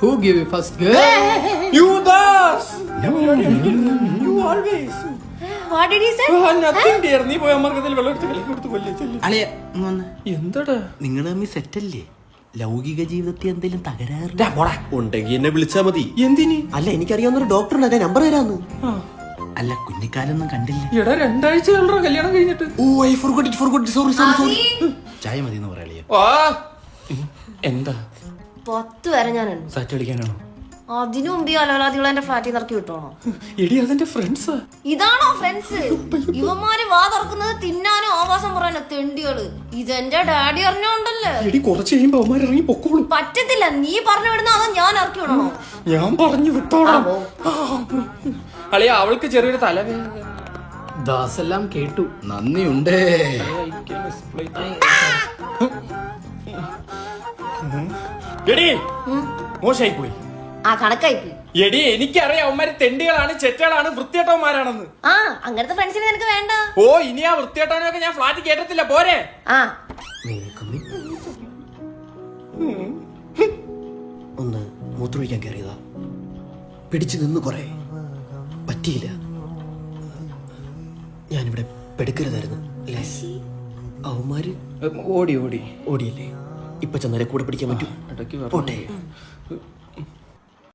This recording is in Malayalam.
Who gave you first girl? You Das! You always. What did he say? Nothing dear. നീ പോയി അമ്മർക്കത്തിൽ വെള്ളം എടുത്ത് കളി കൊടുത്ത് കൊല്ലേ ചെല്ലി. അളിയ എന്താടാ നിങ്ങൾ തമ്മിൽ സെറ്റല്ലേ? ലൗകിക ജീവിതത്തിൽ എന്തെങ്കിലും തകരാറ് ഉണ്ടെങ്കി എന്നെ വിളിച്ചാ മതി. എന്തിനി? അല്ല എനിക്കറിയാവുന്ന ഒരു ഡോക്ടറുണ്ട്, അതെ നമ്പർ തരാന്ന്. അല്ല കുഞ്ഞിക്കാലൊന്നും കണ്ടില്ല. എടാ 2 ആഴ്ച കല്യാണം കഴിഞ്ഞിട്ട്. ഓ ഐ ഫോർഗോട്ട് ഇറ്റ് സോറി ചായ മതി എന്ന് പറയാളിയ. എന്താ 10 വരെ ഞാൻ എണ്ണും. സാറ്റ് കളിക്കാനാണോ? അതിനു മുമ്പ് ഈ അലവലാദികളെ എന്റെ ഫ്ലാറ്റിൽ ഇറക്കി വിട്ടോണോ? എടി അതെന്റെ ഫ്രണ്ട്സാ. ഇതാണോ ഫ്രണ്ട്സ്? ഇവന്മാര് വാ തുറക്കുന്നത് തിന്നാനും ആവാസം പറയാനോ തെണ്ടികള്. ഇതെന്റെ ഡാഡി അറിഞ്ഞോണ്ടല്ലേ. എടി കുറച്ച് കഴിയുമ്പോ അവന്മാർ ഇറങ്ങി പൊക്കോളും. പറ്റത്തില്ല, നീ പറഞ്ഞു വിടുന്ന അതോ ഞാൻ ഇറക്കി വിടണോ? ഞാൻ പറഞ്ഞു വിട്ടോളാം. അളിയ അവൾക്ക് ചെറിയൊരു തലവേദന. ദാസെല്ലാം കേട്ടു, നന്ദിയുണ്ട്. എടി മോശമായി പോയി. ആ കണക്കായി പോയി. എടി എനിക്കറിയാം അവന്മാര് തെണ്ടികളാണ്, ചെറ്റകളാണ്, വൃത്തിയേട്ടവന്മാരാണെന്ന്. ആ അങ്ങനത്തെ ഫ്രണ്ട്സിനെ നിനക്ക് വേണ്ട. ഓ ഇനി ആ വൃത്തിയേട്ടവനൊക്കെ ഞാൻ ഫ്ലാറ്റിൽ കേട്ടത്തില്ല. പോരെ ആ ഒന്ന് മൂത്രമൊഴിക്കാൻ കയറിയതാ, പിടിച്ചു നിന്ന് കൊറേ പറ്റിയില്ല. ഞാനിവിടെ പെടുക്കരുതായിരുന്നു അല്ലേ? അവന്മാര് ഓടി ഓടിയല്ലേ? ഇപ്പൊ ചെന്നാലേ കൂടെ പിടിക്കാൻ പറ്റൂ. പോട്ടെ.